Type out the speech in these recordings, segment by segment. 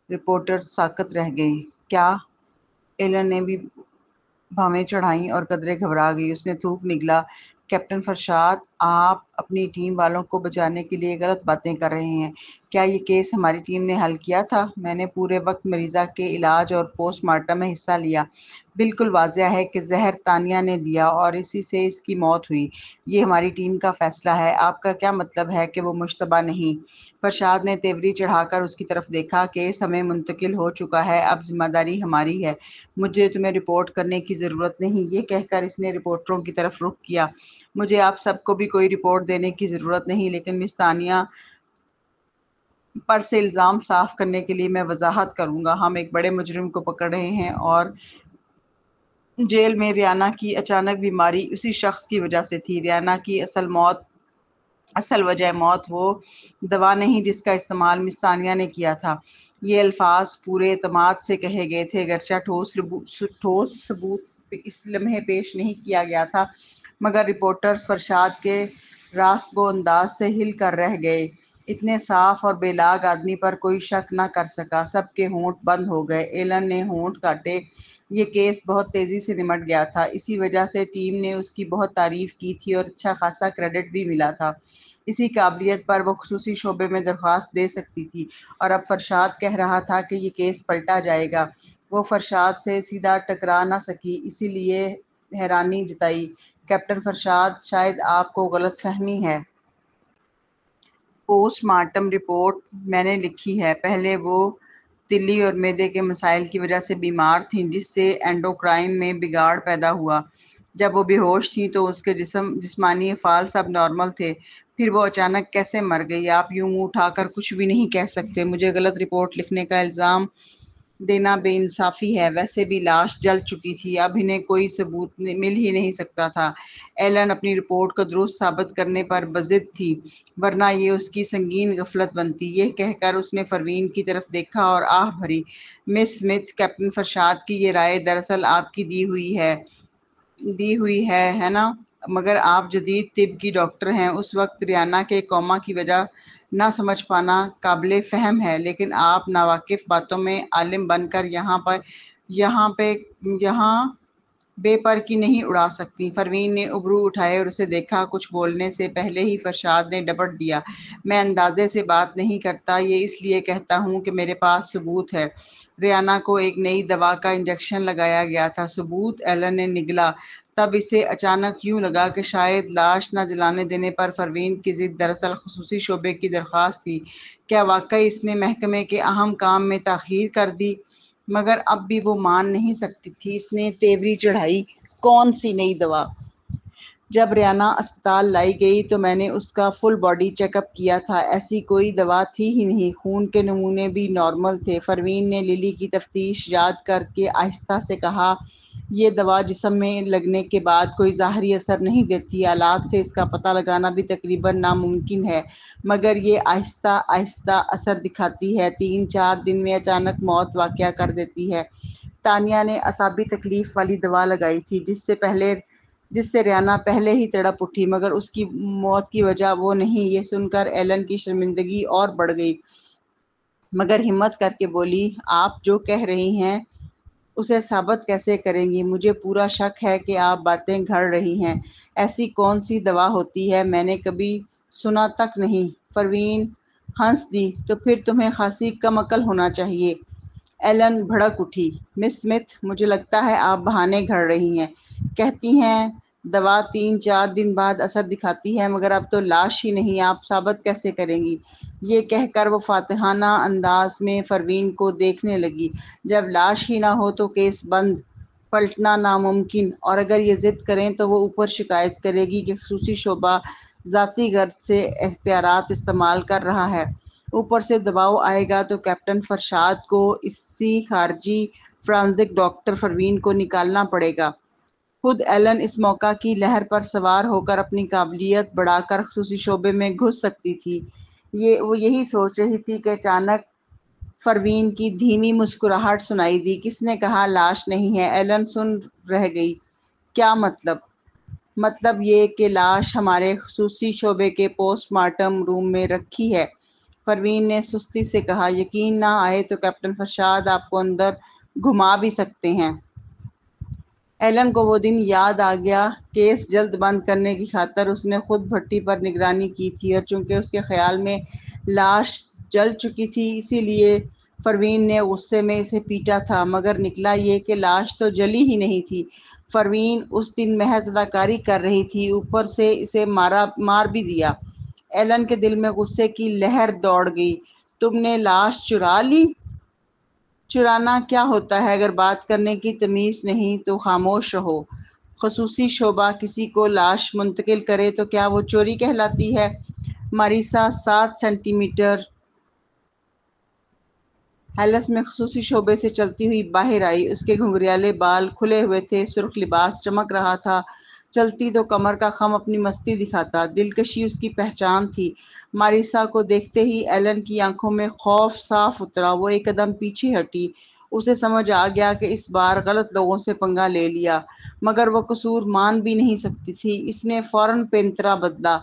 Reporter ساکت رہ گئی۔ کیا؟ ایلن نے بھی بھاویں چڑھائیں اور قدرے گھبرا گئی۔ اس نے تھوک نگلا۔ کیپٹن فرشاد، آپ اپنی ٹیم والوں کو بچانے کے لیے غلط باتیں کر رہے ہیں۔ کیا یہ کیس ہماری ٹیم نے حل کیا تھا؟ میں نے پورے وقت مریضہ کے علاج اور پوسٹ مارٹم میں حصہ لیا۔ بالکل واضح ہے کہ زہر تانیہ نے دیا اور اسی سے اس کی موت ہوئی۔ یہ ہماری ٹیم کا فیصلہ ہے۔ آپ کا کیا مطلب ہے کہ وہ مشتبہ نہیں؟ فرشاد نے تیوری چڑھا کر اس کی طرف دیکھا۔ کیس ہمیں منتقل ہو چکا ہے، اب ذمہ داری ہماری ہے۔ مجھے تمہیں رپورٹ کرنے کی ضرورت نہیں۔ یہ کہہ کر اس نے رپورٹروں کی طرف رخ کیا۔ مجھے آپ سب کو بھی کوئی رپورٹ دینے کی ضرورت نہیں، لیکن مس تانیہ پر سے الزام صاف کرنے کے لیے میں وضاحت کروں گا۔ ہم ایک بڑے مجرم کو پکڑ رہے ہیں اور جیل میں ریانا کی اچانک بیماری اسی شخص کی وجہ سے تھی۔ ریانا کی اصل وجہ موت وہ دوا نہیں جس کا استعمال مس تانیہ نے کیا تھا۔ یہ الفاظ پورے اعتماد سے کہے گئے تھے، گرچہ ٹھوس ثبوت اس لمحے پیش نہیں کیا گیا تھا، مگر رپورٹرز فرشاد کے راست گو انداز سے ہل کر رہ گئے۔ اتنے صاف اور بے لاگ آدمی پر کوئی شک نہ کر سکا۔ سب کے ہونٹ بند ہو گئے۔ ایلن نے ہونٹ کاٹے۔ یہ کیس بہت تیزی سے نمٹ گیا تھا، اسی وجہ سے ٹیم نے اس کی بہت تعریف کی تھی اور اچھا خاصا کریڈٹ بھی ملا تھا۔ اسی قابلیت پر وہ خصوصی شعبے میں درخواست دے سکتی تھی، اور اب فرشاد کہہ رہا تھا کہ یہ کیس پلٹا جائے گا۔ وہ فرشاد سے سیدھا ٹکرا نہ سکی، اسی لیے حیرانی جتائی۔ کیپٹن فرشاد، شاید آپ کو غلط فہمی ہے۔ پوسٹ مارٹم رپورٹ میں نے لکھی ہے۔ پہلے وہ تلی اور معدے کے مسائل کی وجہ سے بیمار تھیں، جس سے اینڈوکرائن میں بگاڑ پیدا ہوا۔ جب وہ بے ہوش تھیں تو اس کے جسمانی افعال سب نارمل تھے۔ پھر وہ اچانک کیسے مر گئی؟ آپ یوں منہ اٹھا کر کچھ بھی نہیں کہہ سکتے۔ مجھے غلط رپورٹ لکھنے کا الزام دینا بے انصافی ہے۔ ویسے بھی لاش جل چکی تھی، اب انہیں کوئی ثبوت مل ہی نہیں سکتا تھا۔ ایلن اپنی رپورٹ کو درست ثابت کرنے پر بضد تھی، ورنہ یہ اس کی سنگین غفلت بنتی۔ یہ کہہ کر اس نے پروین کی طرف دیکھا اور آہ بھری۔ مس اسمتھ، کیپٹن فرشاد کی یہ رائے دراصل آپ کی دی ہوئی ہے نا؟ مگر آپ جدید طب کی ڈاکٹر ہیں۔ اس وقت ریانا کے کوما کی وجہ نہ سمجھ پانا قابل فہم ہے، لیکن آپ ناواقف باتوں میں عالم بن کر یہاں بے پر کی نہیں اڑا سکتی۔ پروین نے ابرو اٹھائے اور اسے دیکھا۔ کچھ بولنے سے پہلے ہی فرشاد نے ڈپٹ دیا۔ میں اندازے سے بات نہیں کرتا، یہ اس لیے کہتا ہوں کہ میرے پاس ثبوت ہے۔ ریانا کو ایک نئی دوا کا انجیکشن لگایا گیا تھا۔ ثبوت؟ ایلن نے نگلا۔ تب اسے اچانک یوں لگا کہ شاید لاش نہ جلانے دینے پر پروین کی ضد دراصل خصوصی شعبے کی درخواست تھی۔ کیا واقعی اس نے محکمے کے اہم کام میں تاخیر کر دی؟ مگر اب بھی وہ مان نہیں سکتی تھی۔ اس نے تیوری چڑھائی۔ کون سی نئی دوا؟ جب ریانا اسپتال لائی گئی تو میں نے اس کا فل باڈی چیک اپ کیا تھا۔ ایسی کوئی دوا تھی ہی نہیں، خون کے نمونے بھی نارمل تھے۔ پروین نے للی کی تفتیش یاد کر کے آہستہ سے کہا، یہ دوا جسم میں لگنے کے بعد کوئی ظاہری اثر نہیں دیتی۔ آلات سے اس کا پتہ لگانا بھی تقریباً ناممکن ہے، مگر یہ آہستہ آہستہ اثر دکھاتی ہے۔ 3-4 دن میں اچانک موت واقع کر دیتی ہے۔ تانیہ نے اعصابی تکلیف والی دوا لگائی تھی، جس سے ریانا پہلے ہی تڑپ اٹھی، مگر اس کی موت کی وجہ وہ نہیں۔ یہ سن کر ایلن کی شرمندگی اور بڑھ گئی، مگر ہمت کر کے بولی، آپ جو کہہ رہی ہیں اسے ثابت کیسے کریں گی؟ مجھے پورا شک ہے کہ آپ باتیں گھڑ رہی ہیں۔ ایسی کون سی دوا ہوتی ہے؟ میں نے کبھی سنا تک نہیں۔ پروین ہنس دی۔ تو پھر تمہیں خاصی کم عقل ہونا چاہیے۔ ایلن بھڑک اٹھی۔ مس اسمتھ، مجھے لگتا ہے آپ بہانے گھڑ رہی ہیں۔ کہتی ہیں دوا 3-4 دن بعد اثر دکھاتی ہے، مگر اب تو لاش ہی نہیں، آپ ثابت کیسے کریں گی؟ یہ کہہ کر وہ فاتحانہ انداز میں پروین کو دیکھنے لگی۔ جب لاش ہی نہ ہو تو کیس بند، پلٹنا ناممکن، اور اگر یہ ضد کریں تو وہ اوپر شکایت کرے گی کہ خصوصی شعبہ ذاتی غرض سے اختیارات استعمال کر رہا ہے۔ اوپر سے دباؤ آئے گا تو کیپٹن فرشاد کو اسی خارجی فرانزک ڈاکٹر پروین کو نکالنا پڑے گا۔ خود ایلن اس موقع کی لہر پر سوار ہو کر اپنی قابلیت بڑھا کر خصوصی شعبے میں گھس سکتی تھی۔ وہ یہی سوچ رہی تھی کہ اچانک پروین کی دھیمی مسکراہٹ سنائی دی۔ کس نے کہا لاش نہیں ہے؟ ایلن سن رہ گئی۔ کیا مطلب؟ مطلب یہ کہ لاش ہمارے خصوصی شعبے کے پوسٹ مارٹم روم میں رکھی ہے۔ پروین نے سستی سے کہا، یقین نہ آئے تو کیپٹن فرشاد آپ کو اندر گھما بھی سکتے ہیں۔ ایلن کو وہ دن یاد آ گیا۔ کیس جلد بند کرنے کی خاطر اس نے خود بھٹی پر نگرانی کی تھی، اور چونکہ اس کے خیال میں لاش جل چکی تھی، اسی لیے پروین نے غصے میں اسے پیٹا تھا، مگر نکلا یہ کہ لاش تو جلی ہی نہیں تھی۔ پروین اس دن محض اداکاری کر رہی تھی، اوپر سے اسے مار بھی دیا۔ ایلن کے دل میں غصے کی لہر دوڑ گئی۔ تم نے لاش چرا لی؟ چرانا کیا ہوتا ہے؟ اگر بات کرنے کی تمیز نہیں تو خاموش رہو۔ خصوصی شعبہ کسی کو لاش منتقل کرے تو کیا وہ چوری کہلاتی ہے؟ ماریسا 7 سینٹی میٹر ہیلس میں خصوصی شعبے سے چلتی ہوئی باہر آئی۔ اس کے گھنگریالے بال کھلے ہوئے تھے، سرخ لباس چمک رہا تھا۔ چلتی تو کمر کا خم اپنی مستی دکھاتا۔ دلکشی اس کی پہچان تھی۔ ماریسا کو دیکھتے ہی ایلن کی آنکھوں میں خوف صاف اترا۔ وہ ایک قدم پیچھے ہٹی۔ اسے سمجھ آ گیا کہ اس بار غلط لوگوں سے پنگا لے لیا، مگر وہ قصور مان بھی نہیں سکتی تھی۔ اس نے فوراً پینترا بدلا۔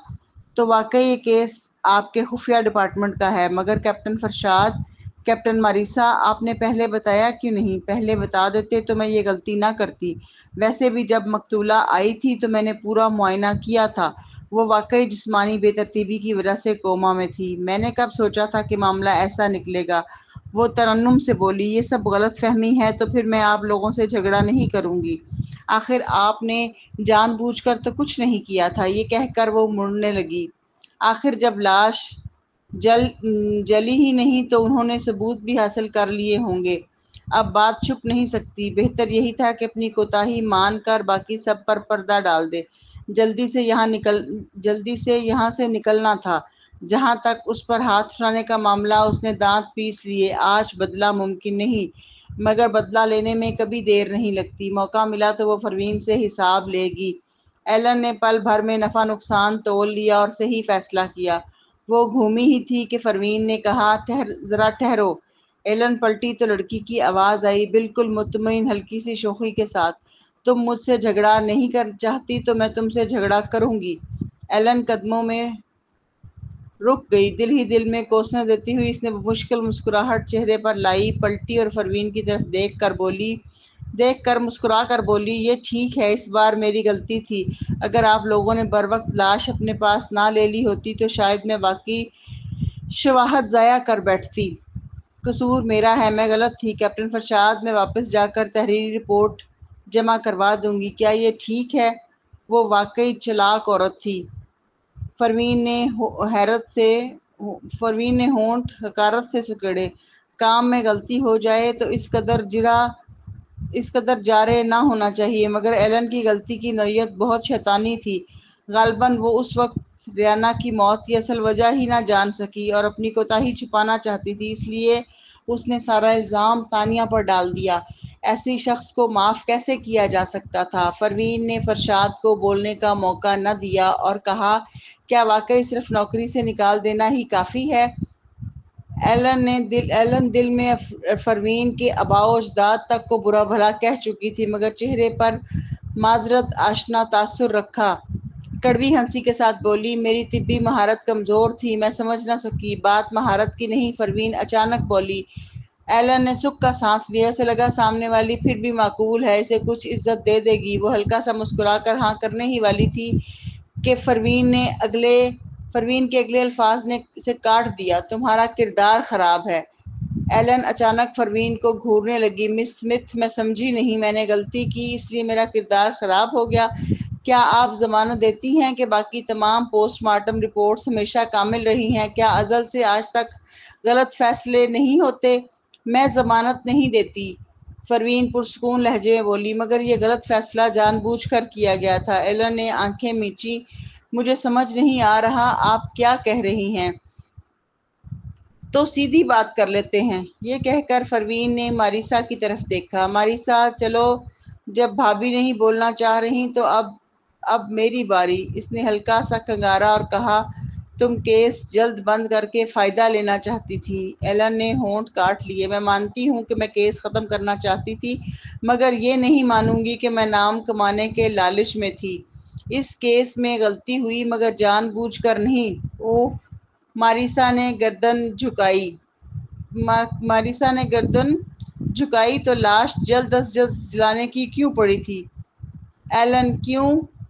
تو واقعی یہ کیس آپ کے خفیہ ڈپارٹمنٹ کا ہے، مگر کیپٹن فرشاد، کیپٹن ماریسا، آپ نے پہلے بتایا کیوں نہیں؟ پہلے بتا دیتے تو میں یہ غلطی نہ کرتی۔ ویسے بھی جب مقتولہ آئی تھی تو میں نے پورا معائنہ کیا تھا۔ وہ واقعی جسمانی بے ترتیبی کی وجہ سے کوما میں تھی۔ میں نے کب سوچا تھا کہ معاملہ ایسا نکلے گا؟ وہ ترنم سے بولی، یہ سب غلط فہمی ہے تو پھر میں آپ لوگوں سے جھگڑا نہیں کروں گی۔ آخر آپ نے جان بوجھ کر تو کچھ نہیں کیا تھا۔ یہ کہہ کر وہ مڑنے لگی۔ آخر جب لاش جلی ہی نہیں تو انہوں نے ثبوت بھی حاصل کر لیے ہوں گے۔ اب بات چھپ نہیں سکتی۔ بہتر یہی تھا کہ اپنی کوتاہی مان کر باقی سب پر پردہ ڈال دے۔ جلدی سے یہاں سے نکلنا تھا۔ جہاں تک اس پر ہاتھ اٹھانے کا معاملہ، اس نے دانت پیس لیے۔ آج بدلہ ممکن نہیں، مگر بدلہ لینے میں کبھی دیر نہیں لگتی۔ موقع ملا تو وہ پروین سے حساب لے گی۔ ایلن نے پل بھر میں نفع نقصان تول لیا اور صحیح فیصلہ کیا۔ وہ گھومی ہی تھی کہ پروین نے کہا، ذرا ٹھہرو۔ ایلن پلٹی تو لڑکی کی آواز آئی، بالکل مطمئن، ہلکی سی شوخی کے ساتھ، تم مجھ سے جھگڑا نہیں چاہتی تو میں تم سے جھگڑا کروں گی۔ ایلن قدموں میں رک گئی۔ دل ہی دل میں کوسنے دیتی ہوئی اس نے مشکل مسکراہٹ چہرے پر لائی، پلٹی اور پروین کی طرف دیکھ کر مسکرا کر بولی، یہ ٹھیک ہے، اس بار میری غلطی تھی۔ اگر آپ لوگوں نے بروقت لاش اپنے پاس نہ لے لی ہوتی تو شاید میں واقعی شواہد ضائع کر بیٹھتی۔ قصور میرا ہے، میں غلط تھی۔ کیپٹن فرشاد، میں واپس جا کر تحریری رپورٹ جمع کروا دوں گی۔ کیا یہ ٹھیک ہے؟ وہ واقعی چالاک عورت تھی۔ پروین نے ہونٹ حقارت سے سکیڑے۔ کام میں غلطی ہو جائے تو اس قدر جارح نہ ہونا چاہیے، مگر ایلن کی غلطی کی نوعیت بہت شیطانی تھی۔ غالباً وہ اس وقت ریانا کی موت کی اصل وجہ ہی نہ جان سکی اور اپنی کوتاہی چھپانا چاہتی تھی، اس لیے اس نے سارا الزام تانیہ پر ڈال دیا۔ ایسی شخص کو معاف کیسے کیا جا سکتا تھا؟ پروین نے فرشاد کو بولنے کا موقع نہ دیا اور کہا، کیا واقعی صرف نوکری سے نکال دینا ہی کافی ہے؟ ایلن دل میں پروین کے آباء و اجداد تک کو برا بھلا کہہ چکی تھی، مگر چہرے پر معذرت آشنا تاثر رکھا۔ کڑوی ہنسی کے ساتھ بولی، میری طبی مہارت کمزور تھی، میں سمجھ نہ سکی۔ بات مہارت کی نہیں، پروین اچانک بولی۔ ایلن نے سکھ کا سانس لیا۔ اسے لگا سامنے والی پھر بھی معقول ہے، اسے کچھ عزت دے دے گی۔ وہ ہلکا سا مسکرا کر ہاں کرنے ہی والی تھی کہ پروین کے اگلے الفاظ نے اسے کاٹ دیا، تمہارا کردار خراب ہے۔ ایلن اچانک پروین کو گھورنے لگی، مس سمتھ، میں سمجھی نہیں، میں نے غلطی کی اس لیے میرا کردار خراب ہو گیا۔ کیا آپ ضمانت دیتی ہیں کہ باقی تمام پوسٹ مارٹم رپورٹس ہمیشہ کامل رہی ہیں؟ کیا ازل سے آج تک غلط فیصلے نہیں ہوتے؟ میں ضمانت نہیں دیتی، پروین پرسکون لہجے میں بولی، مگر یہ غلط فیصلہ جان بوجھ کر کیا گیا تھا۔ ایلن نے آنکھیں میچی، مجھے سمجھ نہیں آ رہا آپ کیا کہہ رہی ہیں۔ تو سیدھی بات کر لیتے ہیں۔ یہ کہہ کر پروین نے ماریسا کی طرف دیکھا۔ ماریسا، چلو، جب بھابھی نہیں بولنا چاہ رہی تو اب میری باری۔ اس نے ہلکا سا کنگارا اور کہا، تم کیس جلد بند کر کے فائدہ لینا چاہتی تھی۔ ایلن نے ہونٹ کاٹ لیے، میں مانتی ہوں کہ میں کیس ختم کرنا چاہتی تھی، مگر یہ نہیں مانوں گی کہ میں نام کمانے کے لالچ میں تھی۔ اس کیس میں غلطی ہوئی، مگر جان بوجھ کر نہیں۔ اوہ، ماریسا نے گردن جھکائی ماریسا نے گردن جھکائی تو لاش جلد از جلد جلانے کی کیوں پڑی تھی؟ ایلن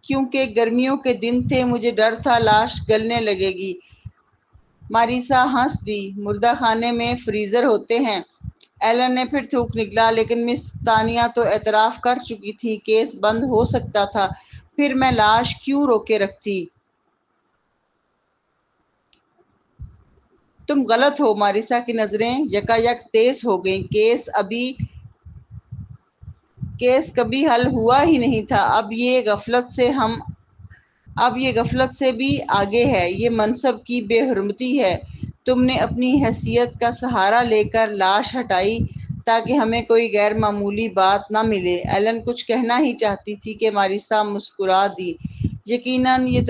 کیونکہ گرمیوں کے دن تھے، مجھے ڈر تھا لاش گلنے لگے گی۔ ماریسا ہنس دی۔ مردہ خانے میں فریزر ہوتے ہیں۔ ایلن نے پھر تھوک نکلا، لیکن مس تانیہ تو اعتراف کر چکی تھی، کیس بند ہو سکتا تھا، پھر میں لاش کیوں روکے رکھتی؟ تم غلط ہو۔ ماریسا کی نظریں یکایک تیز ہو گئیں۔ کیس کبھی حل ہوا ہی نہیں تھا، اب یہ غفلت سے بھی آگے ہے، یہ منصب کی بے حرمتی ہے۔ تم نے اپنی حیثیت کا سہارا لے کر لاش ہٹائی تاکہ ہمیں کوئی غیر معمولی بات نہ ملے۔ ایلن کچھ کہنا ہی چاہتی تھی کہ ماریسا مسکرا دی۔ یقیناً یہ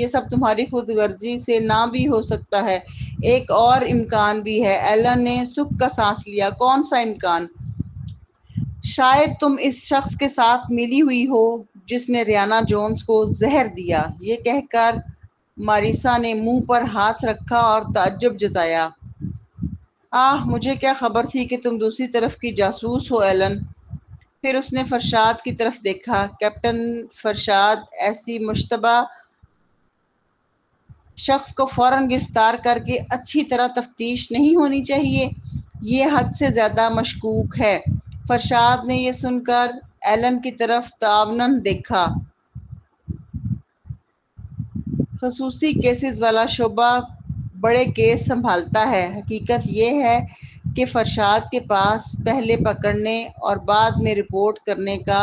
سب تمہاری خود غرضی سے نہ بھی ہو سکتا ہے۔ ایک اور امکان بھی ہے۔ ایلن نے سکھ کا سانس لیا۔ کون سا امکان؟ شاید تم اس شخص کے ساتھ ملی ہوئی ہو جس نے ریانا جونز کو زہر دیا۔ یہ کہہ کر ماریسا نے منہ پر ہاتھ رکھا اور تعجب جتایا۔ مجھے کیا خبر تھی کہ تم دوسری طرف کی جاسوس ہو ایلن۔ پھر اس نے فرشاد کی طرف دیکھا۔ کیپٹن فرشاد، ایسی مشتبہ شخص کو فوراً گرفتار کر کے اچھی طرح تفتیش نہیں ہونی چاہیے؟ یہ حد سے زیادہ مشکوک ہے۔ فرشاد نے یہ سن کر ایلن کی طرف تعاوناً دیکھا۔ خصوصی کیسز والا شعبہ بڑے کیس سنبھالتا ہے۔ حقیقت یہ ہے کہ فرشاد کے پاس پہلے پکڑنے اور بعد میں رپورٹ کرنے کا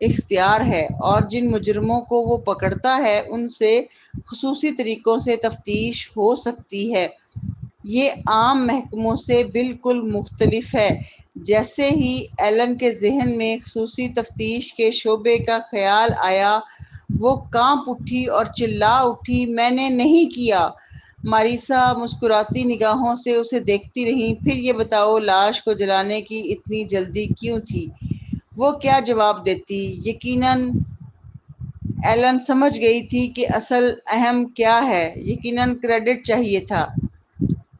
اختیار ہے، اور جن مجرموں کو وہ پکڑتا ہے ان سے خصوصی طریقوں سے تفتیش ہو سکتی ہے۔ یہ عام محکموں سے بالکل مختلف ہے۔ جیسے ہی ایلن کے ذہن میں خصوصی تفتیش کے شعبے کا خیال آیا، وہ کانپ اٹھی اور چلا اٹھی، میں نے نہیں کیا۔ ماریسا مسکراتی نگاہوں سے اسے دیکھتی رہی۔ پھر یہ بتاؤ، لاش کو جلانے کی اتنی جلدی کیوں تھی؟ وہ کیا جواب دیتی؟ یقیناً ایلن سمجھ گئی تھی کہ اصل اہم کیا ہے۔ یقیناً کریڈٹ چاہیے تھا۔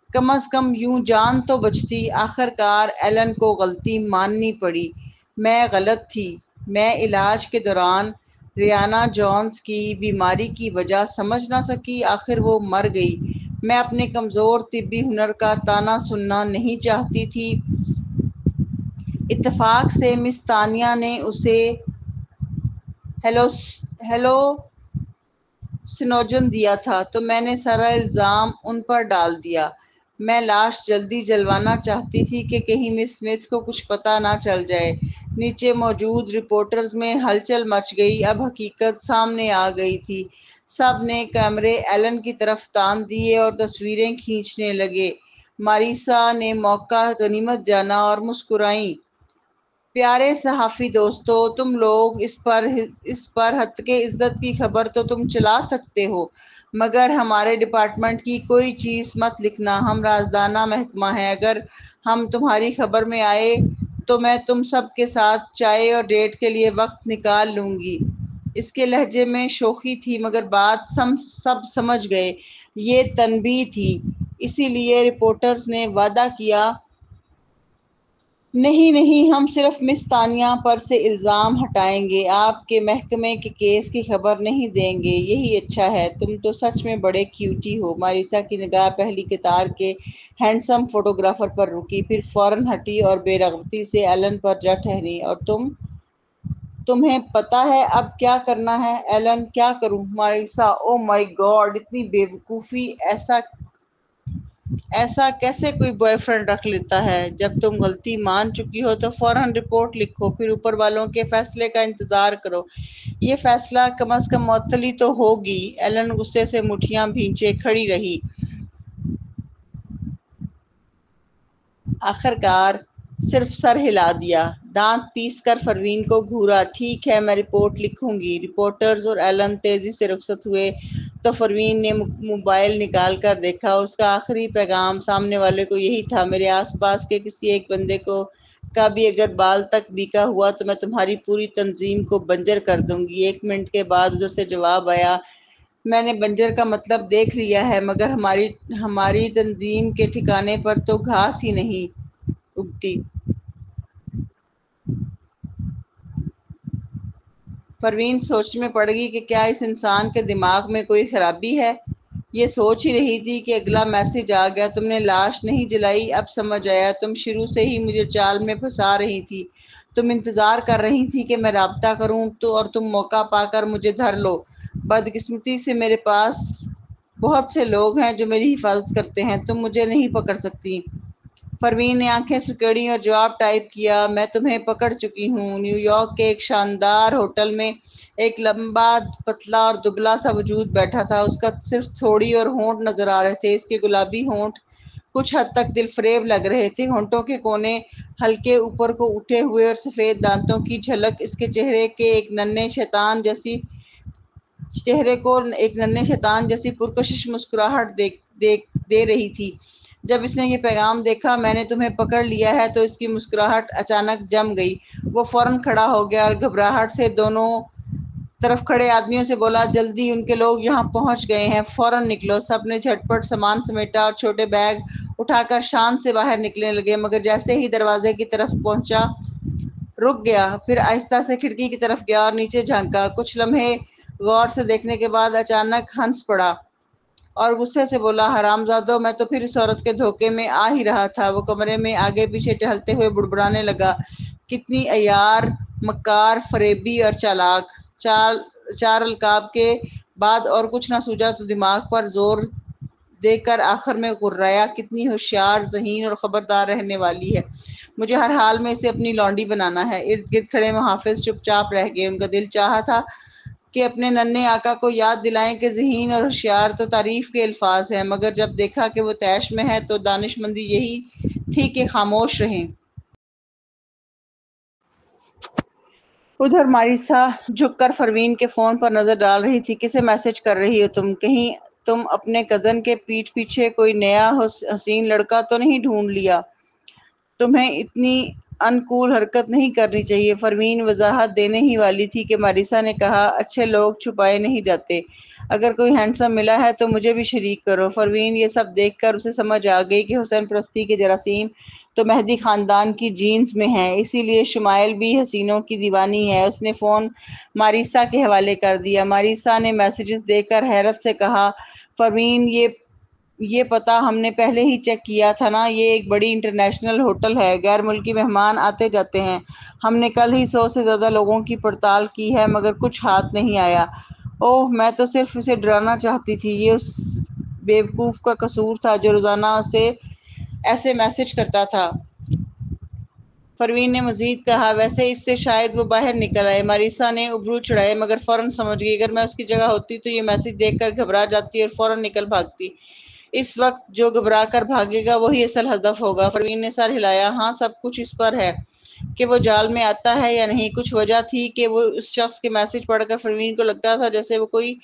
کم از کم یوں جان تو بچتی۔ آخرکار ایلن کو غلطی ماننی پڑی۔ میں غلط تھی۔ میں علاج کے دوران ریانا جونز کی بیماری کی وجہ سمجھ نہ سکی۔ آخر وہ مر گئی۔ میں اپنے کمزور طبی ہنر کا طعنہ سننا نہیں چاہتی تھی۔ اتفاق سے مس تانیہ نے اسے ہیلوسینوجن دیا تھا، تو میں نے سارا الزام ان پر ڈال دیا۔ میں لاش جلدی جلوانا چاہتی تھی کہ کہیں مس اسمتھ کو کچھ پتہ نہ چل جائے۔ نیچے موجود رپورٹرز میں ہلچل مچ گئی۔ اب حقیقت سامنے آ گئی تھی۔ سب نے کیمرے ایلن کی طرف تان دیے اور تصویریں کھینچنے لگے۔ ماریسا نے موقع غنیمت جانا اور مسکرائیں۔ پیارے صحافی دوستو، تم لوگ اس پر ہتک عزت کی خبر تو تم چلا سکتے ہو، مگر ہمارے ڈپارٹمنٹ کی کوئی چیز مت لکھنا۔ ہم رازدانہ محکمہ ہیں۔ اگر ہم تمہاری خبر میں آئے تو میں تم سب کے ساتھ چائے اور ڈیٹ کے لیے وقت نکال لوں گی۔ اس کے لہجے میں شوخی تھی، مگر بات سب سمجھ گئے، یہ تنبیہ تھی۔ اسی لیے رپورٹرز نے وعدہ کیا، نہیں، ہم صرف مس تانیہ پر سے الزام ہٹائیں گے، آپ کے محکمے کے کیس کی خبر نہیں دیں گے۔ یہی اچھا ہے۔ تم تو سچ میں بڑے کیوٹی ہو۔ ماریسا کی نگاہ پہلی قطار کے ہینڈسم فوٹوگرافر پر رکی، پھر فوراً ہٹی اور بے رغبتی سے ایلن پر جا ٹھہری۔ اور تمہیں پتہ ہے اب کیا کرنا ہے؟ ایلن: کیا کروں؟ ماریسا: اوہ مائی گاڈ، اتنی بے وقوفی! ایسا کیسے کوئی بوائے فرینڈ رکھ لیتا ہے؟ جب تم غلطی مان چکی ہو تو فوراً رپورٹ لکھو، پھر اوپر والوں کے فیصلے کا انتظار کرو۔ یہ فیصلہ کم از کم معطلی تو ہوگی۔ ایلن غصے سے مٹھیاں بھینچے کھڑی رہی۔ آخرکار صرف سر ہلا دیا، دانت پیس کر پروین کو گھورا۔ ٹھیک ہے، میں رپورٹ لکھوں گی۔ رپورٹرز اور ایلن تیزی سے رخصت ہوئے تو پروین نے موبائل نکال کر دیکھا۔ اس کا آخری پیغام سامنے والے کو یہی تھا: میرے آس پاس کے کسی ایک بندے کا بھی اگر بال تک بیکا ہوا تو میں تمہاری پوری تنظیم کو بنجر کر دوں گی۔ 1 منٹ کے بعد ادھر سے جواب آیا: میں نے بنجر کا مطلب دیکھ لیا ہے، مگر ہماری تنظیم کے ٹھکانے پر تو گھاس ہی نہیں اگتی۔ پروین سوچ میں پڑ گئی کہ کیا اس انسان کے دماغ میں کوئی خرابی ہے؟ یہ سوچ ہی رہی تھی کہ اگلا میسج آ گیا، تم نے لاش نہیں جلائی، اب سمجھ آیا، تم شروع سے ہی مجھے چال میں پھنسا رہی تھی، تم انتظار کر رہی تھی کہ میں رابطہ کروں اور تم موقع پا کر مجھے دھر لو۔ بدقسمتی سے میرے پاس بہت سے لوگ ہیں جو میری حفاظت کرتے ہیں، تم مجھے نہیں پکڑ سکتی۔ پروین نے آنکھیں سکیڑیں اور جواب ٹائپ کیا، میں تمہیں پکڑ چکی ہوں۔ نیو یارک کے ایک شاندار ہوٹل میں ایک لمبا پتلا اور دبلا سا وجود بیٹھا تھا، اس کا صرف تھوڑی اور ہونٹ نظر آ رہے تھے، اس کے گلابی ہونٹ کچھ حد تک دل فریب لگ رہے تھے، ہونٹوں کے کونے ہلکے اوپر کو اٹھے ہوئے اور سفید دانتوں کی جھلک اس کے چہرے کو ایک ننھے شیطان جیسی پرکشش مسکراہٹ دے رہی تھی۔ جب اس نے یہ پیغام دیکھا، میں نے تمہیں پکڑ لیا ہے، تو اس کی مسکراہٹ اچانک جم گئی۔ وہ فوراً کھڑا ہو گیا اور گھبراہٹ سے دونوں طرف کھڑے آدمیوں سے بولا، جلدی، ان کے لوگ یہاں پہنچ گئے ہیں، فوراً نکلو۔ سب نے جھٹ پٹ سامان سمیٹا اور چھوٹے بیگ اٹھا کر شان سے باہر نکلنے لگے، مگر جیسے ہی دروازے کی طرف پہنچا رک گیا، پھر آہستہ سے کھڑکی کی طرف گیا اور نیچے جھانکا۔ کچھ لمحے غور سے دیکھنے کے بعد اچانک ہنس پڑا اور غصے سے بولا، حرامزادو، میں تو پھر اس عورت کے دھوکے میں آ ہی رہا تھا۔ وہ کمرے میں آگے پیچھے ٹہلتے ہوئے بڑبڑانے لگا، کتنی عیار، مکار، فریبی اور چالاک۔ چار القاب کے بعد اور کچھ نہ سوجا تو دماغ پر زور دے کر آخر میں غرایا، کتنی ہوشیار، ذہین اور خبردار رہنے والی ہے، مجھے ہر حال میں اسے اپنی لونڈی بنانا ہے۔ ارد گرد کھڑے محافظ چپ چاپ رہ گئے، ان کا دل چاہا تھا کہ اپنے ننھے آقا کو یاد دلائیں کہ ذہین اور ہوشیار تو تعریف کے الفاظ ہیں، مگر جب دیکھا کہ وہ طیش میں ہے تو دانشمندی یہی تھی کہ خاموش رہیں۔ ادھر ماریسا جھک کر پروین کے فون پر نظر ڈال رہی تھی۔ کسے میسج کر رہی ہو تم؟ کہیں تم اپنے کزن کے پیٹھ پیچھے کوئی نیا حسین لڑکا تو نہیں ڈھونڈ لیا؟ تمہیں اتنی انکول حرکت نہیں کرنی چاہیے۔ پروین وضاحت دینے ہی والی تھی کہ ماریسا نے کہا، اچھے لوگ چھپائے نہیں جاتے، اگر کوئی ہینڈسم ملا ہے تو مجھے بھی شریک کرو۔ پروین یہ سب دیکھ کر اسے سمجھ آ گئی کہ حسن پرستی کے جراثیم تو مہدی خاندان کی جینز میں ہیں، اسی لیے شمائل بھی حسینوں کی دیوانی ہے۔ اس نے فون ماریسا کے حوالے کر دیا۔ ماریسا نے میسیجز دیکھ کر حیرت سے کہا، پروین، یہ پتہ ہم نے پہلے ہی چیک کیا تھا نا، یہ ایک بڑی انٹرنیشنل ہوٹل ہے، غیر ملکی مہمان آتے جاتے ہیں، ہم نے کل ہی 100 سے زیادہ لوگوں کی پڑتال کی ہے مگر کچھ ہاتھ نہیں آیا۔ اوہ، میں تو صرف اسے ڈرانا چاہتی تھی، یہ اس بیوقوف کا قصور تھا جو روزانہ اسے ایسے میسج کرتا تھا۔ پروین نے مزید کہا، ویسے اس سے شاید وہ باہر نکل آئے۔ ماریسا نے ابرو چڑھائے مگر فوراً سمجھ گئی، اگر میں اس کی جگہ ہوتی تو یہ میسج دیکھ کر گھبرا جاتی اور فوراً نکل بھاگتی۔ اس وقت جو گھبرا کر بھاگے گا وہی اصل ہدف ہوگا۔ پروین نے سر ہلایا، ہاں، سب کچھ اس پر ہے کہ وہ جال میں آتا ہے یا نہیں۔ کچھ وجہ تھی کہ وہ اس شخص کے میسج پڑھ کر پروین کو لگتا تھا جیسے وہ کوئی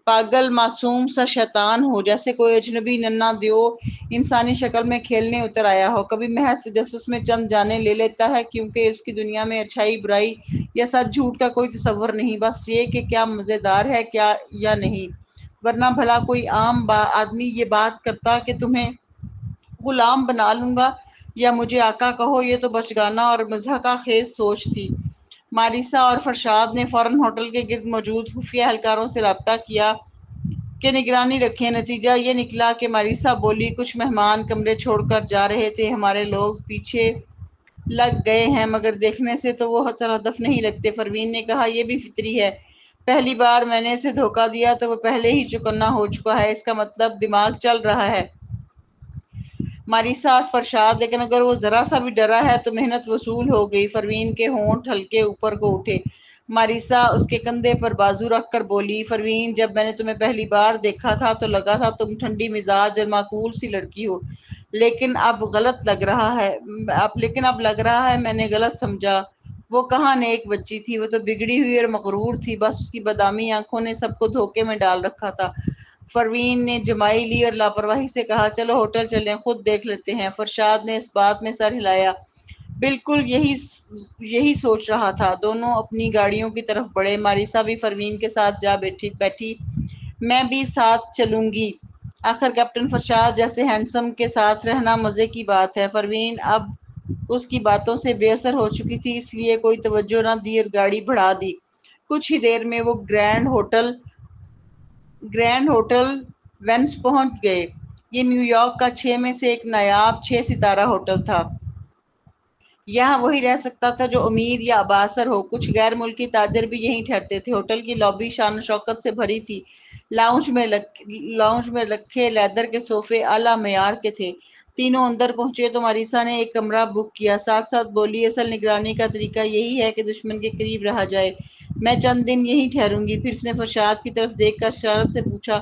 پاگل معصوم سا شیطان ہو، جیسے کوئی اجنبی ننھا دیو انسانی شکل میں کھیلنے اتر آیا ہو، کبھی محض تجسس میں چند جانیں لے لیتا ہے کیونکہ اس کی دنیا میں اچھائی برائی یا سچ جھوٹ کا کوئی تصور نہیں، بس یہ کہ کیا مزیدار ہے کیا یا نہیں، ورنہ بھلا کوئی عام آدمی یہ بات کرتا کہ تمہیں غلام بنا لوں گا یا مجھے آقا کہو؟ یہ تو بچگانہ اور مضحکہ خیز سوچ تھی۔ ماریسا اور فرشاد نے فوراً ہوٹل کے گرد موجود خفیہ اہلکاروں سے رابطہ کیا کہ نگرانی رکھیں۔ نتیجہ یہ نکلا کہ ماریسا بولی، کچھ مہمان کمرے چھوڑ کر جا رہے تھے، ہمارے لوگ پیچھے لگ گئے ہیں مگر دیکھنے سے تو وہ اصل ہدف نہیں لگتے۔ پروین نے کہا، یہ بھی فطری ہے، پہلی بار میں نے اسے دھوکہ دیا تو وہ پہلے ہی چکنا ہو چکا ہے، اس کا مطلب دماغ چل رہا ہے۔ ماریسا اور فرشاد، لیکن اگر وہ ذرا سا بھی ڈرا ہے تو محنت وصول ہو گئی۔ پروین کے ہونٹ ہلکے اوپر کو اٹھے۔ ماریسا اس کے کندھے پر بازو رکھ کر بولی، پروین، جب میں نے تمہیں پہلی بار دیکھا تھا تو لگا تھا تم ٹھنڈی مزاج اور معقول سی لڑکی ہو، لیکن اب لگ رہا ہے میں نے غلط سمجھا۔ وہ کہاں نیک بچی تھی، وہ تو بگڑی ہوئی اور مغرور تھی، بس اس کی بادامی آنکھوں نے سب کو دھوکے میں ڈال رکھا تھا۔ پروین نے جمائی لی اور لاپرواہی سے کہا، چلو ہوٹل چلیں، خود دیکھ لیتے ہیں۔ فرشاد نے اس بات میں سر ہلایا، بالکل یہی سوچ رہا تھا۔ دونوں اپنی گاڑیوں کی طرف بڑھے۔ ماریسا بھی پروین کے ساتھ جا بیٹھی۔ میں بھی ساتھ چلوں گی۔ آخر کیپٹن فرشاد جیسے ہینڈسم کے ساتھ رہنا مزے کی بات ہے۔ پروین اب اس کی باتوں سے بے اثر ہو چکی تھی، اس لیے کوئی توجہ نہ دی اور گاڑی بڑھا دی۔ کچھ ہی دیر میں وہ گرینڈ ہوٹل وینس پہنچ گئے۔ یہ نیو یارک کا 6 میں سے ایک نایاب 6 ستارہ ہوٹل تھا۔ یہاں وہی رہ سکتا تھا جو امیر یا اباثر ہو۔ کچھ غیر ملکی تاجر بھی یہیں ٹھہرتے تھے۔ ہوٹل کی لابی شان و شوکت سے بھری تھی۔ لاؤنج میں رکھے لیدر کے صوفے اعلیٰ معیار کے تھے۔ تینوں اندر پہنچے تو ماریسا نے ایک کمرہ بک کیا، ساتھ ساتھ بولی اصل نگرانی کا طریقہ یہی ہے کہ دشمن کے قریب رہا جائے۔ میں چند دن یہیں ٹھہروں گی۔ پھر اس نے فرشاد کی طرف دیکھ کر شرارت سے پوچھا،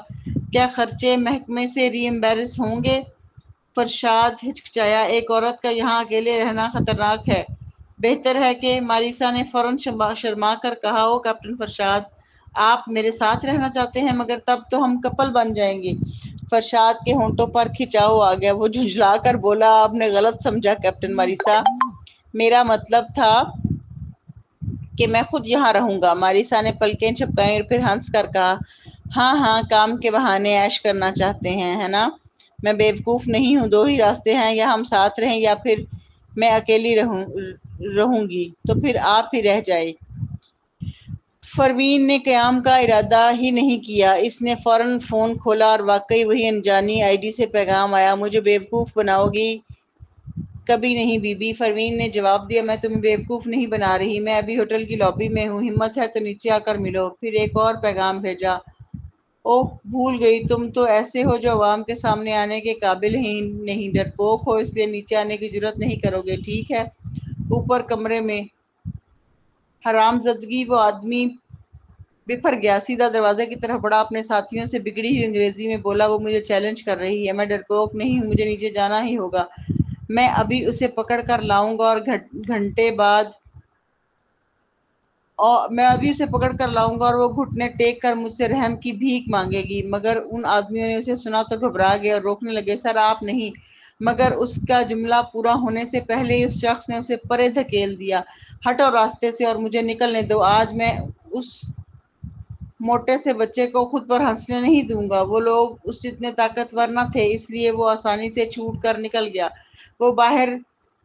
کیا خرچے محکمے سے ری ایمبرس ہوں گے؟ فرشاد ہچکچایا، ایک عورت کا یہاں اکیلے رہنا خطرناک ہے۔ بہتر ہے کہ ماریسا نے فوراً شرما کر کہا، او کیپٹن فرشاد، آپ میرے ساتھ رہنا چاہتے ہیں، مگر تب تو ہم کپل بن جائیں گے۔ فرشاد کے ہونٹوں پر کھچاؤ آ گیا۔ وہ جھنجھلا کر بولا، آپ نے غلط سمجھا کیپٹن ماریسا، میرا مطلب تھا کہ میں خود یہاں رہوں گا۔ ماریسا نے پلکیں جھپکائیں اور پھر ہنس کر کہا، ہاں ہاں، کام کے بہانے عیش کرنا چاہتے ہیں، ہے نا؟ میں بیوقوف نہیں ہوں، دو ہی راستے ہیں، یا ہم ساتھ رہیں یا پھر میں اکیلی رہوں گی، تو پھر آپ ہی رہ جائے۔ پروین نے قیام کا ارادہ ہی نہیں کیا۔ اس نے فوراً فون کھولا اور واقعی وہی انجانی آئی ڈی سے پیغام آیا، مجھے بیوقوف بناؤ گی؟ کبھی نہیں بی بی، پروین نے جواب دیا، میں تمہیں بیوقوف نہیں بنا رہی، میں ابھی ہوٹل کی لابی میں ہوں، ہمت ہے تو نیچے آ کر ملو۔ پھر ایک اور پیغام بھیجا، اوہ بھول گئی، تم تو ایسے ہو جو عوام کے سامنے آنے کے قابل ہی نہیں، ڈرپوک ہو، اس لیے نیچے آنے کی جرات نہیں کرو گے، ٹھیک ہے؟ اوپر کمرے میں حرام زدگی وہ آدمی بفر گیا، سیدھا دروازے کی طرف بڑھا، اپنے ساتھیوں سے بگڑی ہوئی انگریزی میں بولا، وہ مجھے چیلنج کر رہی ہے، میں ڈرپوک نہیں ہوں، مجھے نیچے جانا ہی ہوگا، میں ابھی اسے پکڑ کر لاؤں گا اور وہ گھٹنے ٹیک کر مجھ سے رحم کی بھیک مانگے گی۔ مگر ان آدمیوں نے اسے سنا تو گھبرا گئے اور روکنے لگے، سر آپ نہیں، مگر اس کا جملہ پورا ہونے سے پہلے ہی اس شخص نے اسے پرے دھکیل دیا، ہٹو راستے سے اور مجھے نکلنے دو، آج میں اس موٹے سے بچے کو خود پر ہنسنے نہیں دوں گا۔ وہ لوگ اس جتنے طاقتور نہ تھے، اس لیے وہ آسانی سے چھوٹ کر نکل گیا۔ وہ باہر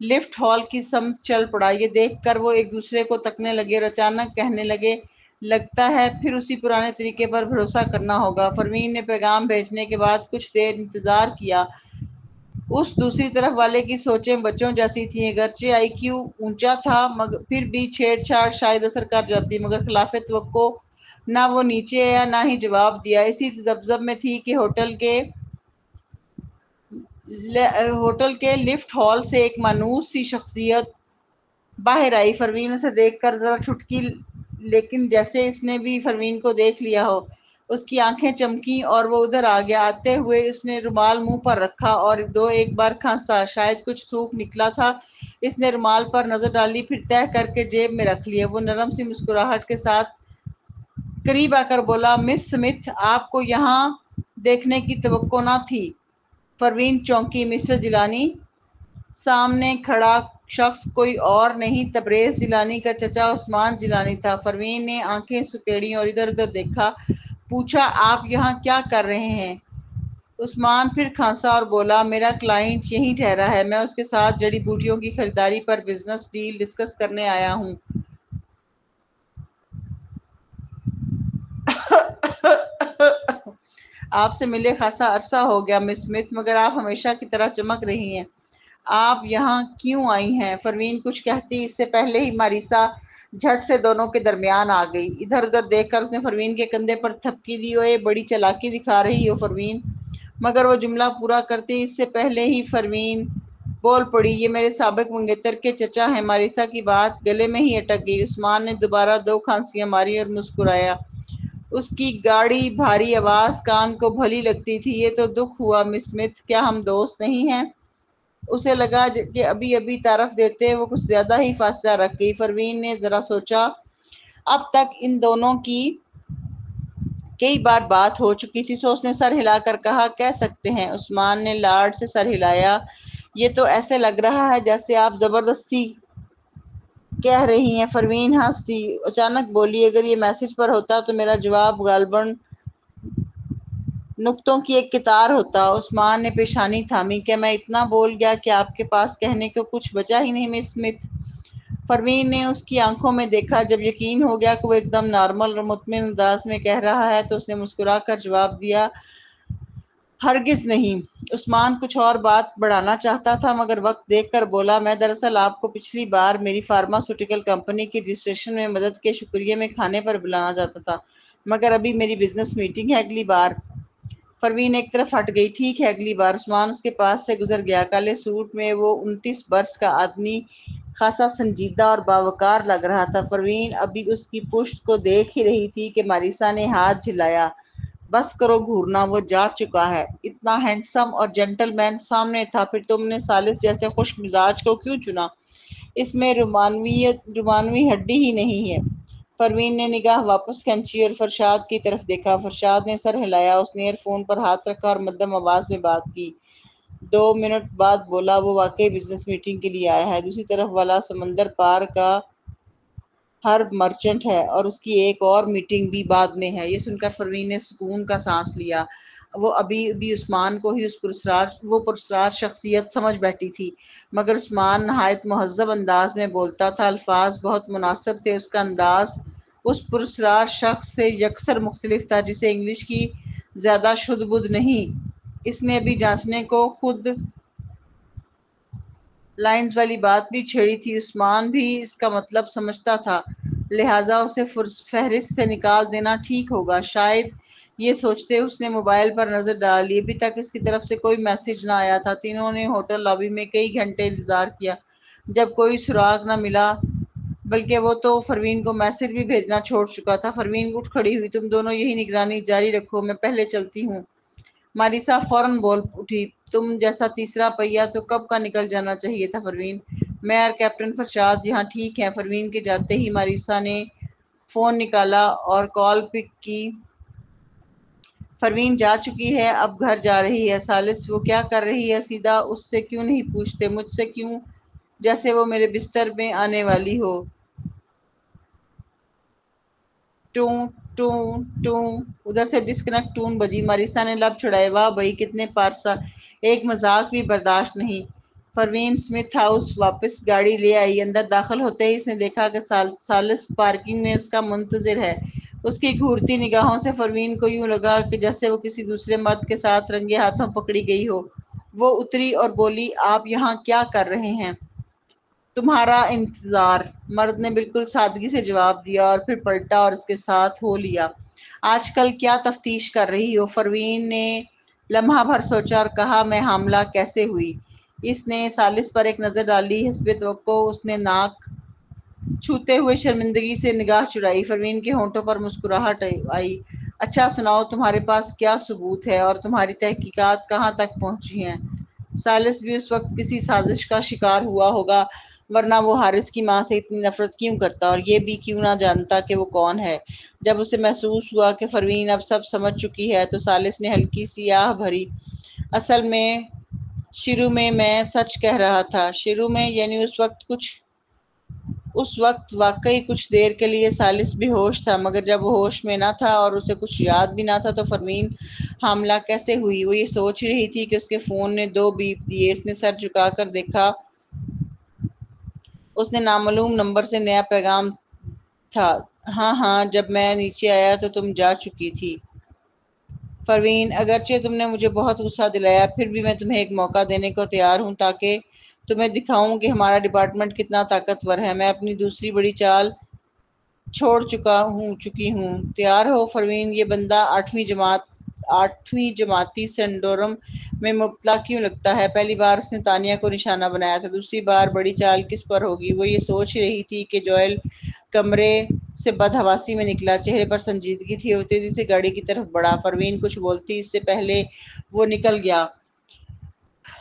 لفٹ ہال کی سمت چل پڑا۔ یہ دیکھ کر وہ ایک دوسرے کو تکنے لگے اور اچانک کہنے لگے، لگتا ہے پھر اسی پرانے طریقے پر بھروسہ کرنا ہوگا۔ پروین نے پیغام بھیجنے کے بعد کچھ دیر انتظار کیا۔ اس دوسری طرف والے کی سوچیں بچوں جیسی تھیں، اگرچہ آئی کیو اونچا تھا، پھر بھی چھیڑ چھاڑ شاید اثر کر جاتی، مگر خلاف توقع نہ وہ نیچے آیا نہ ہی جواب دیا۔ اسی ذبذب میں تھی کہ ہوٹل کے لفٹ ہال سے ایک مانوس سی شخصیت باہر آئی۔ پروین اسے دیکھ کر ذرا چھٹکی، لیکن جیسے اس نے بھی پروین کو دیکھ لیا ہو، اس کی آنکھیں چمکیں اور وہ ادھر آ گیا۔ آتے ہوئے اس نے رومال منہ پر رکھا اور ایک بار کھانسا، شاید کچھ تھوک نکلا تھا۔ اس نے رومال پر نظر ڈالی، پھر تہہ کر کے جیب میں رکھ لیا۔ وہ نرم سی مسکراہٹ کے ساتھ قریب آ کر بولا، مس سمتھ، آپ کو یہاں دیکھنے کی توقع نہ تھی۔ پروین چونکی، مسٹر جیلانی؟ سامنے کھڑا شخص کوئی اور نہیں، تبریز جیلانی کا چچا عثمان جیلانی تھا۔ پروین نے آنکھیں سکیڑیں اور ادھر ادھر دیکھا، پوچھا، آپ یہاں کیا کر رہے ہیں؟ عثمان پھر کھانسا اور بولا، میرا کلائنٹ یہیں ٹھہرا ہے، میں اس کے ساتھ جڑی بوٹیوں کی خریداری پر بزنس ڈیل ڈسکس کرنے آیا ہوں۔ آپ سے ملے خاصا عرصہ ہو گیا مس سمتھ، مگر آپ ہمیشہ کی طرح چمک رہی ہیں، آپ یہاں کیوں آئی ہیں؟ پروین کچھ کہتی اس سے پہلے ہی ماریسا جھٹ سے دونوں کے درمیان آ گئی۔ ادھر ادھر دیکھ کر اس نے پروین کے کندھے پر تھپکی دی، اوئے بڑی چالاکی دکھا رہی ہو پروین۔ مگر وہ جملہ پورا کرتی اس سے پہلے ہی پروین بول پڑی، یہ میرے سابق منگیتر کے چچا ہیں۔ ماریسا کی بات گلے میں ہی اٹک گئی۔ عثمان نے دوبارہ 2 کھانسیاں ماری اور مسکرایا۔ اس کی گاڑی بھاری آواز کان کو بھلی لگتی تھی۔ یہ تو دکھ ہوا مس سمتھ، کیا ہم دوست نہیں ہیں؟ اسے لگا کہ ابھی ابھی تعارف دیتے وہ کچھ زیادہ ہی فاصلہ رکھ گئی۔ پروین نے ذرا سوچا، اب تک ان دونوں کی کئی بار بات ہو چکی تھی، تو اس نے سر ہلا کر کہا، کہہ سکتے ہیں۔ عثمان نے لاڈ سے سر ہلایا، یہ تو ایسے لگ رہا ہے جیسے آپ زبردستی کہہ رہی ہیں۔ پروین ہنس دی، اچانک بولی، اگر یہ میسج پر ہوتا تو میرا جواب غالباً نقطوں کی ایک قطار ہوتا۔ عثمان نے پیشانی تھامی۔ کیا میں اتنا بول گیا کہ آپ کے پاس کہنے کو کچھ بچا ہی نہیں مس اسمتھ؟ پروین نے اس کی آنکھوں میں دیکھا۔ جب یقین ہو گیا کہ وہ ایک دم نارمل اور مطمئن انداز میں کہہ رہا ہے تو اس نے مسکرا کر جواب دیا، ہرگز نہیں۔ عثمان کچھ اور بات بڑھانا چاہتا تھا مگر وقت دیکھ کر بولا، میں دراصل آپ کو پچھلی بار میری فارماسیوٹیکل کمپنی کی رجسٹریشن میں مدد کے شکریہ میں کھانے پر بلانا چاہتا تھا مگر ابھی میری بزنس میٹنگ ہے، اگلی بار۔ پروین ایک طرف ہٹ گئی۔ ٹھیک ہے، اگلی بار۔ عثمان اس کے پاس سے گزر گیا۔ کالے سوٹ میں وہ 29 برس کا آدمی خاصا سنجیدہ اور باوقار لگ رہا تھا۔ پروین ابھی اس کی پشت کو دیکھ ہی رہی تھی کہ ماریسا نے ہاتھ جھلایا۔ بس کرو گھورنا، وہ جا چکا ہے۔ اتنا ہینڈسم اور جنٹل مین سامنے تھا، پھر تم نے ثالث جیسے خوش مزاج کو کیوں چنا؟ اس میں رومانوی ہڈی ہی نہیں ہے۔ پروین نے نگاہ واپس کھینچی اور فرشاد کی طرف دیکھا۔ فرشاد نے سر ہلایا۔ اس نے ایئر فون پر ہاتھ رکھا اور مدھم آواز میں بات کی۔ 2 منٹ بعد بولا، وہ واقعی بزنس میٹنگ کے لیے آیا ہے۔ دوسری طرف والا سمندر پار کا ہرب مرچنٹ ہے اور اس کی ایک اور میٹنگ بھی بعد میں ہے۔ یہ سن کر پروین نے سکون کا سانس لیا۔ وہ ابھی عثمان کو ہی وہ پراسرار شخصیت سمجھ بیٹھی تھی مگر عثمان نہایت مہذب انداز میں بولتا تھا، الفاظ بہت مناسب تھے۔ اس کا انداز اس پراسرار شخص سے یکسر مختلف تھا جسے انگلش کی زیادہ شدھ بدھ نہیں۔ اس نے ابھی جانچنے کو خود لائنز والی بات بھی چھیڑی تھی۔ عثمان بھی اس کا مطلب سمجھتا تھا، لہٰذا اسے فہرست سے نکال دینا ٹھیک ہوگا۔ شاید یہ سوچتے اس نے موبائل پر نظر ڈالی۔ ابھی تک اس کی طرف سے کوئی میسج نہ آیا تھا۔ تینوں نے ہوٹل لابی میں کئی گھنٹے انتظار کیا۔ جب کوئی سراغ نہ ملا بلکہ وہ تو پروین کو میسج بھی بھیجنا چھوڑ چکا تھا۔ پروین اٹھ کھڑی ہوئی۔ تم دونوں یہی نگرانی جاری رکھو، میں پہلے چلتی ہوں۔ ماریسا فوراً بول اٹھی، تم جیسا تیسرا پہیہ تو کب کا نکل جانا چاہیے تھا پروین۔ میں اور کیپٹن فرشاد یہاں ٹھیک ہیں۔ پروین کے جاتے ہی ماریسا نے فون نکالا اور کال پک کی۔ پروین جا چکی ہے، اب گھر جا رہی ہے۔ ثالث وہ کیا کر رہی ہے؟ سیدھا اس سے کیوں نہیں پوچھتے؟ مجھ سے کیوں؟ جیسے وہ میرے بستر میں آنے والی ہو۔ ٹوں ٹوں ٹوں ادھر سے ڈسکنیکٹ ٹون بجی۔ ماریسا نے لب چھڑائے، واہ بھئی کتنے پارسا، ایک مذاق بھی برداشت نہیں۔ پروین اسمتھ ہاؤس واپس گاڑی لے آئی۔ اندر داخل ہوتے ہی اس نے دیکھا کہ ثالث پارکنگ میں اس کا منتظر ہے۔ اس کی گھورتی نگاہوں سے پروین کو یوں لگا کہ جیسے وہ کسی دوسرے مرد کے ساتھ رنگے ہاتھوں پکڑی گئی ہو۔ وہ اتری اور بولی، آپ یہاں کیا کر رہے ہیں؟ تمہارا انتظار، مرد نے بالکل سادگی سے جواب دیا اور پھر پلٹا اور اس کے ساتھ ہو لیا۔ آج کل کیا تفتیش کر رہی ہو؟ پروین نے لمحہ بھر سوچا اور کہا، میں حاملہ کیسے ہوئی؟ اس نے ثالث پر ایک نظر ڈالی۔ حسب توقع اس نے ناک چھوتے ہوئے شرمندگی سے نگاہ چڑھائی۔ پروین کے ہونٹوں پر مسکراہٹ آئی۔ اچھا سناؤ، تمہارے پاس کیا ثبوت ہے اور تمہاری تحقیقات کہاں تک پہنچی ہیں؟ ثالث بھی اس وقت کسی سازش کا شکار ہوا ہوگا ورنہ وہ حارث کی ماں سے اتنی نفرت کیوں کرتا اور یہ بھی کیوں نہ جانتا کہ وہ کون ہے۔ جب اسے محسوس ہوا کہ پروین اب سب سمجھ چکی ہے تو ثالث نے ہلکی سی آہ بھری۔ اصل میں شروع میں سچ کہہ رہا تھا۔ شروع میں یعنی اس وقت واقعی کچھ دیر کے لیے ثالث بے ہوش تھا مگر جب وہ ہوش میں نہ تھا اور اسے کچھ یاد بھی نہ تھا تو پروین حاملہ کیسے ہوئی؟ وہ یہ سوچ رہی تھی کہ اس کے فون نے 2 بیپ دیے۔ اس نے سر جھکا کر دیکھا۔ اس نے نامعلوم نمبر سے نیا پیغام تھا، ہاں جب میں نیچے آیا تو تم جا چکی تھی۔ پروین، اگرچہ تم نے مجھے بہت غصہ دلایا پھر بھی میں تمہیں ایک موقع دینے کو تیار ہوں تاکہ تمہیں دکھاؤں کہ ہمارا ڈپارٹمنٹ کتنا طاقتور ہے۔ میں اپنی دوسری بڑی چال چھوڑ چکی ہوں۔ تیار ہو؟ پروین، یہ بندہ 8ویں جماعتی سنڈروم میں مبتلا کیوں لگتا ہے؟ پہلی بار اس نے تانیہ کو نشانہ بنایا تھا، دوسری بار بڑی چال کس پر ہوگی؟ وہ یہ سوچ رہی تھی کہ جوئل کمرے سے بدحواسی میں نکلا۔ چہرے پر سنجیدگی تھی اور وہ تیزی سے گاڑی کی طرف بڑھا۔ پروین کچھ بولتی اس سے پہلے وہ نکل گیا۔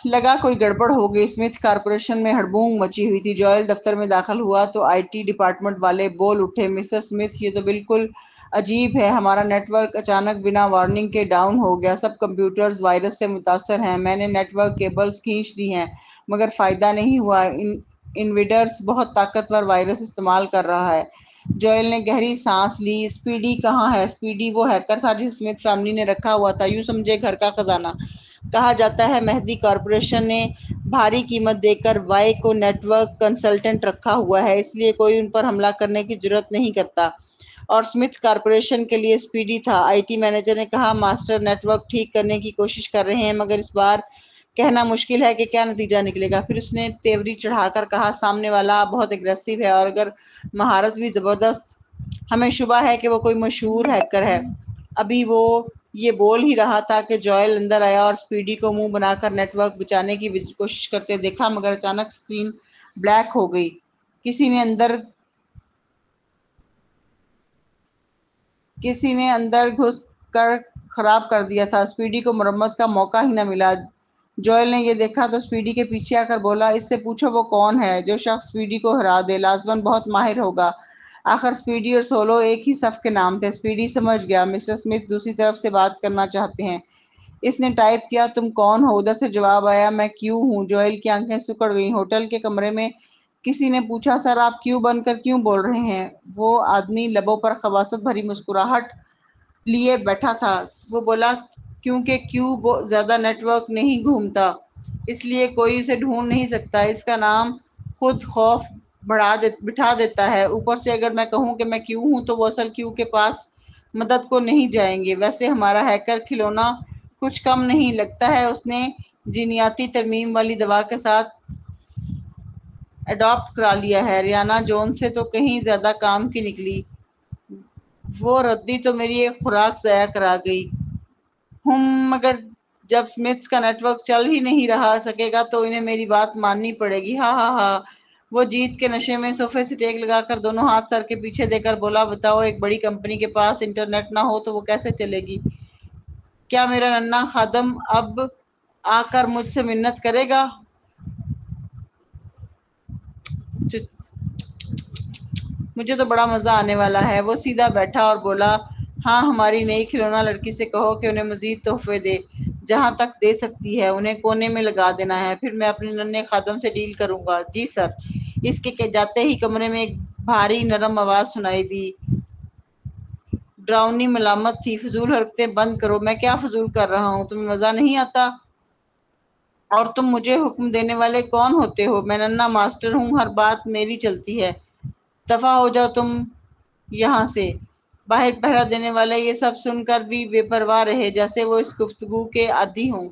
لگا کوئی گڑبڑ ہو گئی۔ اسمتھ کارپوریشن میں ہڑبڑ مچی ہوئی تھی۔ جوئل دفتر میں داخل ہوا تو آئی ٹی ڈپارٹمنٹ والے بول اٹھے، مسٹر اسمتھ یہ تو بالکل عجیب ہے، ہمارا نیٹ ورک اچانک بنا وارننگ کے ڈاؤن ہو گیا، سب کمپیوٹرز وائرس سے متاثر ہیں، میں نے نیٹ ورک کیبلز کھینچ دی ہیں مگر فائدہ نہیں ہوا، انویڈرز بہت طاقتور وائرس استعمال کر رہا ہے۔ جوئل نے گہری سانس لی۔ اسپیڈی کہاں ہے؟ اسپیڈی وہ ہیکر تھا جس اسمتھ فیملی نے رکھا ہوا تھا، یوں سمجھے گھر کا خزانہ۔ کہا جاتا ہے مہدی کارپوریشن نے بھاری قیمت دے کر وائی کو نیٹ ورک کنسلٹنٹ رکھا ہوا ہے، اس لیے کوئی ان پر حملہ کرنے کی جرات نہیں کرتا۔ اور اسمتھ کارپوریشن کے لیے اسپیڈی تھا۔ آئی ٹی مینیجر نے کہا ماسٹر نیٹ ورک ٹھیک کرنے کی کوشش کر رہے ہیں، مگر اس بار کہنا مشکل ہے کہ کیا نتیجہ نکلے گا۔ پھر اس نے تیوری چڑھا کر کہا سامنے والا بہت اگریسو ہے اور اگر مہارت بھی زبردست، ہمیں شبہ ہے کہ وہ کوئی مشہور ہیکر ہے۔ ابھی وہ یہ بول ہی رہا تھا کہ جوئل اندر آیا اور اسپیڈی کو منہ بنا کر نیٹ ورک بچانے کی کوشش کرتے دیکھا، مگر اچانک سکرین بلیک ہو گئی۔ کسی نے اندر گھس کر خراب کر دیا تھا۔ اسپیڈی کو مرمت کا موقع ہی نہ ملا۔ جوئل نے یہ دیکھا تو اسپیڈی کے پیچھے آ کر بولا اس سے پوچھو وہ کون ہے؟ جو شخص اسپیڈی کو ہرا دے لازماً بہت ماہر ہوگا۔ آخر اسپیڈی اور سولو ایک ہی صف کے نام تھے۔ اسپیڈی سمجھ گیا مسٹر اسمتھ دوسری طرف سے بات کرنا چاہتے ہیں۔ اس نے ٹائپ کیا تم کون ہو؟ ادھر سے جواب آیا میں کیو ہوں۔ جوئل کی آنکھیں سکڑ گئیں۔ ہوٹل کے کمرے میں کسی نے پوچھا سر آپ کیو بن کر کیوں بول رہے ہیں؟ وہ آدمی لبوں پر خباثت بھری مسکراہٹ لیے بیٹھا تھا۔ وہ بولا کیونکہ کیو زیادہ نیٹ ورک نہیں گھومتا، اس لیے کوئی اسے ڈھونڈ نہیں سکتا۔ اس کا نام خود خوف بٹھا دیتا ہے۔ اوپر سے اگر میں کہوں کہ میں کیو ہوں تو وہ اصل کیو کے پاس مدد کو نہیں جائیں گے۔ ویسے ہمارا ہیکر کھلونا کچھ کم نہیں لگتا ہے، اس نے جینیاتی ترمیم والی دوا کے ساتھ اڈاپٹ کرا لیا ہے۔ ریانا جونز سے تو کہیں زیادہ کام کی نکلی۔ وہ ردی تو میری ایک خوراک ضائع کرا گئی۔ مگر جب اسمتھس کا نیٹ ورک چل ہی نہیں رہا سکے گا تو انہیں میری بات ماننی پڑے گی۔ ہاں ہاں ہاں۔ وہ جیت کے نشے میں صوفے سے ٹیک لگا کر دونوں ہاتھ سر کے پیچھے دے کر بولا بتاؤ ایک بڑی کمپنی کے پاس انٹرنیٹ نہ ہو تو وہ کیسے چلے گی؟ کیا میرا ننھا خادم اب آ کر مجھ سے منت کرے گا؟ مجھے تو بڑا مزہ آنے والا ہے۔ وہ سیدھا بیٹھا اور بولا ہاں ہماری نئی کھلونا لڑکی سے کہو کہ انہیں مزید تحفے دے، جہاں تک دے سکتی ہے، انہیں کونے میں لگا دینا ہے، پھر میں اپنے ننھے خادم سے ڈیل کروں گا۔ جی سر۔ اس کے جاتے ہی کمرے میں ایک بھاری نرم آواز سنائی دی، ڈراؤنی ملامت تھی، فضول حرکتیں بند کرو۔ میں کیا فضول کر رہا ہوں؟ تمہیں مزہ نہیں آتا؟ اور تم مجھے حکم دینے والے کون ہوتے ہو؟ میں ننھا ماسٹر ہوں، ہر بات میری چلتی ہے۔ دفعہ ہو جاؤ تم یہاں سے۔ باہر پہرا دینے والے یہ سب سن کر بھی بے پرواہ رہے، جیسے وہ اس گفتگو کے عادی ہوں۔